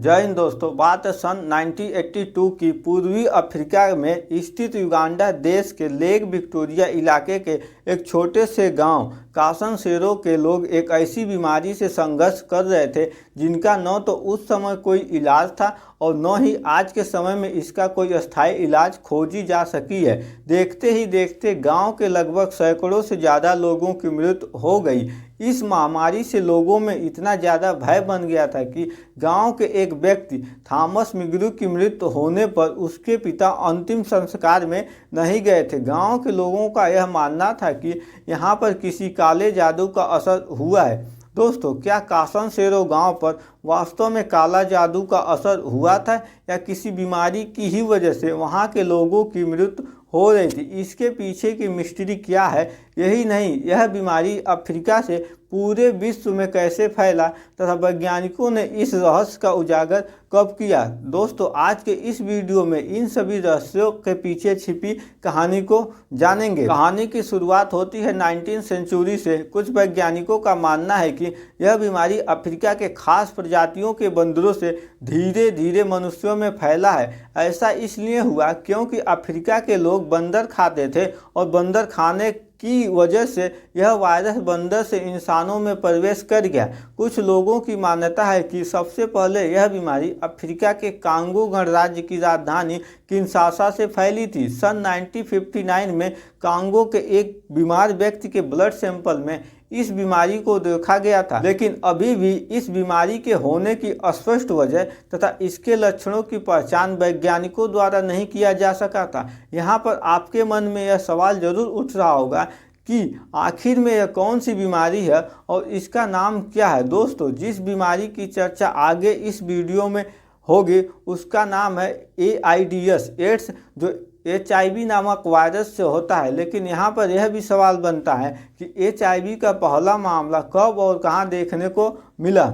जय हिंद दोस्तों। बात है सन 1982 की। पूर्वी अफ्रीका में स्थित युगांडा देश के लेक विक्टोरिया इलाके के एक छोटे से गांव कासनसेरो के लोग एक ऐसी बीमारी से संघर्ष कर रहे थे जिनका न तो उस समय कोई इलाज था और न ही आज के समय में इसका कोई अस्थायी इलाज खोजी जा सकी है। देखते ही देखते गांव के लगभग सैकड़ों से ज़्यादा लोगों की मृत्यु हो गई। इस महामारी से लोगों में इतना ज़्यादा भय बन गया था कि गांव के एक व्यक्ति थॉमस मिग्रू की मृत्यु होने पर उसके पिता अंतिम संस्कार में नहीं गए थे। गांव के लोगों का यह मानना था कि यहाँ पर किसी काले जादू का असर हुआ है। दोस्तों, क्या कासनसेरो गांव पर वास्तव में काला जादू का असर हुआ था या किसी बीमारी की ही वजह से वहां के लोगों की मृत्यु हो रही थी? इसके पीछे की मिस्ट्री क्या है? यही नहीं, यह बीमारी अफ्रीका से पूरे विश्व में कैसे फैला तथा वैज्ञानिकों ने इस रहस्य का उजागर कब किया? दोस्तों, आज के इस वीडियो में इन सभी रहस्यों के पीछे छिपी कहानी को जानेंगे। कहानी की शुरुआत होती है 19वीं सेंचुरी से। कुछ वैज्ञानिकों का मानना है कि यह बीमारी अफ्रीका के खास प्रजातियों के बंदरों से धीरे धीरे मनुष्यों में फैला है। ऐसा इसलिए हुआ क्योंकि अफ्रीका के लोग बंदर खाते थे और बंदर खाने की वजह से यह वायरस बंदर से इंसानों में प्रवेश कर गया। कुछ लोगों की मान्यता है कि सबसे पहले यह बीमारी अफ्रीका के कांगो गणराज्य की राजधानी किंशासा से फैली थी। सन 1959 में कांगो के एक बीमार व्यक्ति के ब्लड सैंपल में इस बीमारी को देखा गया था, लेकिन अभी भी इस बीमारी के होने की स्पष्ट वजह तथा इसके लक्षणों की पहचान वैज्ञानिकों द्वारा नहीं किया जा सका था। यहाँ पर आपके मन में यह सवाल जरूर उठ रहा होगा कि आखिर में यह कौन सी बीमारी है और इसका नाम क्या है? दोस्तों, जिस बीमारी की चर्चा आगे इस वीडियो में होगी उसका नाम है एड्स, जो HIV नामक वायरस से होता है। लेकिन यहाँ पर यह भी सवाल बनता है कि HIV का पहला मामला कब और कहाँ देखने को मिला?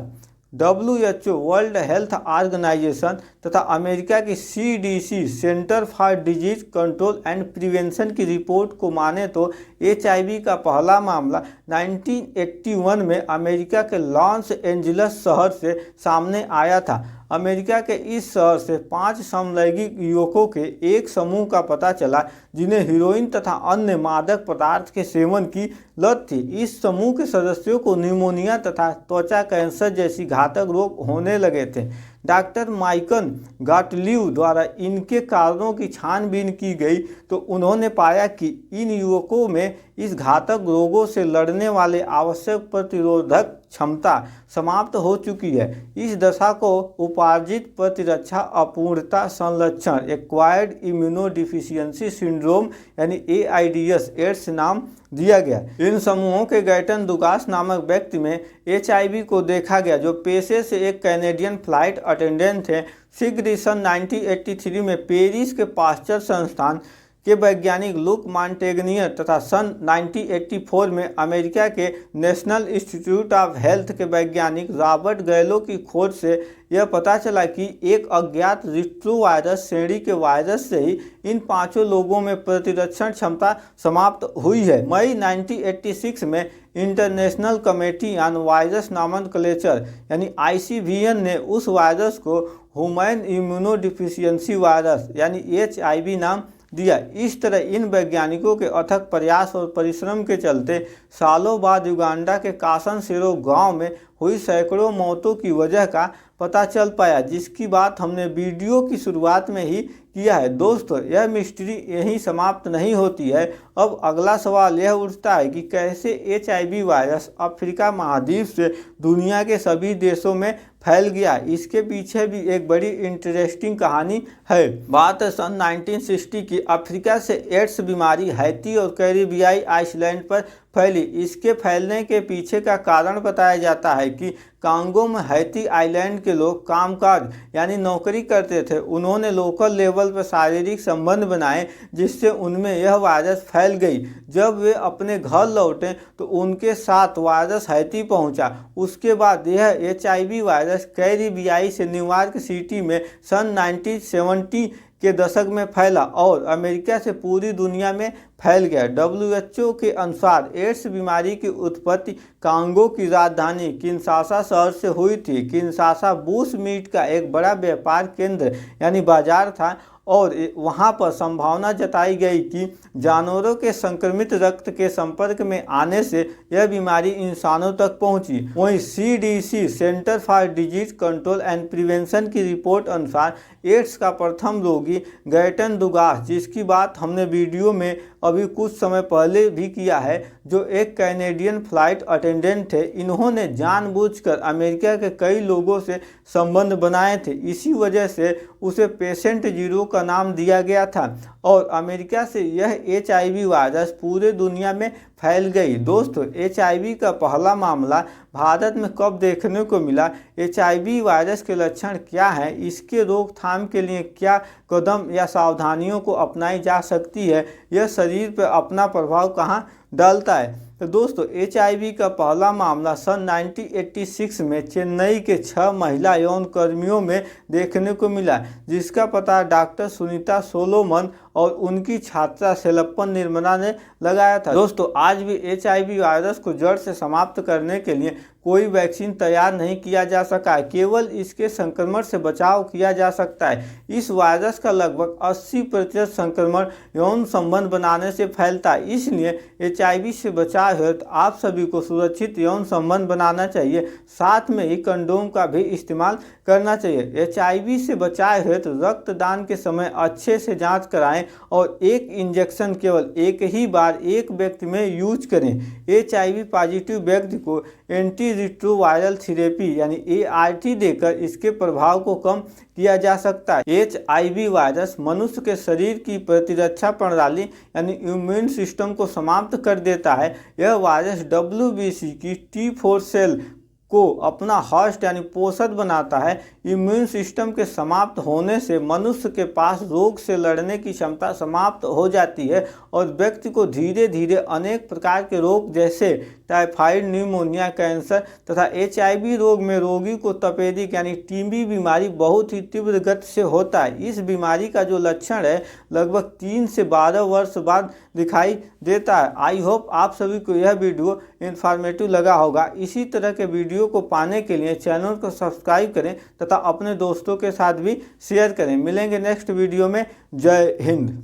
WHO वर्ल्ड हेल्थ ऑर्गेनाइजेशन तथा अमेरिका की CDC centre for disease control and prevention की रिपोर्ट को माने तो HIV का पहला मामला 1981 में अमेरिका के लॉस एंजलिस शहर से सामने आया था। अमेरिका के इस शहर से 5 समलैंगिक युवकों के एक समूह का पता चला जिन्हें हीरोइन तथा अन्य मादक पदार्थ के सेवन की लत थी। इस समूह के सदस्यों को निमोनिया तथा त्वचा कैंसर जैसी घातक रोग होने लगे थे। डॉक्टर माइकल गाटलीव द्वारा इनके कारणों की छानबीन की गई तो उन्होंने पाया कि इन युवकों में इस घातक रोगों से लड़ने वाले आवश्यक प्रतिरोधक क्षमता समाप्त हो चुकी है। इस दशा को उपार्जित प्रतिरक्षा अपूर्णता संलक्षण एक्वायर्ड इम्यूनोडिफिशियंसी सिंड्रोम यानी एड्स नाम दिया गया। इन समूहों के गैटन दुगास नामक व्यक्ति में HIV को देखा गया, जो पेशे से एक कैनेडियन फ्लाइट अटेंडेंट थे। शीघ्र ही सन 1983 में पेरिस के पाश्चर संस्थान के वैज्ञानिक लुक मॉन्टेग्नियर तथा सन 1984 में अमेरिका के नेशनल इंस्टीट्यूट ऑफ हेल्थ के वैज्ञानिक रॉबर्ट गैलो की खोज से यह पता चला कि एक अज्ञात रिट्रोवायरस श्रेणी के वायरस से ही इन 5 लोगों में प्रतिरक्षण क्षमता समाप्त हुई है। मई 1986 में international committee on virus nomenclature यानी ICVN ने उस वायरस को ह्यूमन इम्यूनोडिफिशियंसी वायरस यानी HIV नाम दिया। इस तरह इन वैज्ञानिकों के अथक प्रयास और परिश्रम के चलते सालों बाद युगांडा के कासनसेरो गांव में हुई सैकड़ों मौतों की वजह का पता चल पाया, जिसकी बात हमने वीडियो की शुरुआत में ही किया है। दोस्तों, यह मिस्ट्री यहीं समाप्त नहीं होती है। अब अगला सवाल यह उठता है कि कैसे HIV वायरस अफ्रीका महाद्वीप से दुनिया के सभी देशों में फैल गया। इसके पीछे भी एक बड़ी इंटरेस्टिंग कहानी है। बात है सन 1960 की। अफ्रीका से एड्स बीमारी हैती और कैरिबियाई आइसलैंड पर फैली। इसके फैलने के पीछे का कारण बताया जाता है कि कांगो में हैती आइलैंड के लोग कामकाज यानी नौकरी करते थे। उन्होंने लोकल लेवल पर शारीरिक संबंध बनाए जिससे उनमें यह वायरस फैल गई। जब वे अपने घर लौटे तो उनके साथ वायरस हैती पहुंचा। उसके बाद यह HIV वायरस कैरिबियाई से न्यूयॉर्क सिटी में सन 1970 के दशक में फैला और अमेरिका से पूरी दुनिया में फैल गया। WHO के अनुसार एड्स बीमारी की उत्पत्ति कांगो की राजधानी किनशासा शहर से हुई थी। किनशासा बुश मीट का एक बड़ा व्यापार केंद्र यानी बाजार था और वहां पर संभावना जताई गई कि जानवरों के संक्रमित रक्त के संपर्क में आने से यह बीमारी इंसानों तक पहुंची। वहीं CDC centre for disease control and prevention की रिपोर्ट अनुसार एड्स का प्रथम रोगी गैटन दुगास, जिसकी बात हमने वीडियो में अभी कुछ समय पहले भी किया है, जो एक कैनेडियन फ्लाइट अटेंडेंट थे, इन्होंने जानबूझकर अमेरिका के कई लोगों से संबंध बनाए थे। इसी वजह से उसे पेशेंट 0 का नाम दिया गया था और अमेरिका से यह HIV वायरस पूरे दुनिया में फैल गई। दोस्तों, HIV का पहला मामला भारत में कब देखने को मिला, HIV वायरस के लक्षण क्या हैं, इसके रोकथाम के लिए क्या कदम या सावधानियों को अपनाई जा सकती है, यह शरीर पर अपना प्रभाव कहाँ डालता है। तो दोस्तों, HIV का पहला मामला सन 1986 में चेन्नई के 6 महिला यौन कर्मियों में देखने को मिला, जिसका पता डॉक्टर सुनीता सोलोमन और उनकी छात्रा सेलप्पन निर्मला ने लगाया था। दोस्तों, आज भी HIV वायरस को जड़ से समाप्त करने के लिए कोई वैक्सीन तैयार नहीं किया जा सका है, केवल इसके संक्रमण से बचाव किया जा सकता है। इस वायरस का लगभग 80% संक्रमण यौन संबंध बनाने से फैलता है, इसलिए HIV से बचाव हेतु आप सभी को सुरक्षित यौन संबंध बनाना चाहिए, साथ में ही कंडोम का भी इस्तेमाल करना चाहिए। HIV से बचाव हेतु रक्तदान के समय अच्छे से जाँच कराएं और एक इंजेक्शन केवल एक ही बार एक व्यक्ति में यूज करें। HIV पॉजिटिव व्यक्ति को एंटी रिट्रोवायरल थेरेपी यानी ART देकर इसके प्रभाव को कम किया जा सकता है। HIV वायरस मनुष्य के शरीर की प्रतिरक्षा प्रणाली यानी इम्यून सिस्टम को समाप्त कर देता है। यह वायरस WBC की T4 सेल को अपना हॉस्ट यानी पोषक बनाता है। इम्यून सिस्टम के समाप्त होने से मनुष्य के पास रोग से लड़ने की क्षमता समाप्त हो जाती है और व्यक्ति को धीरे धीरे अनेक प्रकार के रोग जैसे टाइफाइड, न्यूमोनिया, कैंसर तथा HIV रोग में रोगी को तपेदिक यानी TB बीमारी बहुत ही तीव्र गति से होता है। इस बीमारी का जो लक्षण है लगभग 3 से 12 वर्ष बाद दिखाई देता है। आई होप आप सभी को यह वीडियो इन्फॉर्मेटिव लगा होगा। इसी तरह के वीडियो को पाने के लिए चैनल को सब्सक्राइब करें तथा अपने दोस्तों के साथ भी शेयर करें। मिलेंगे नेक्स्ट वीडियो में। जय हिंद।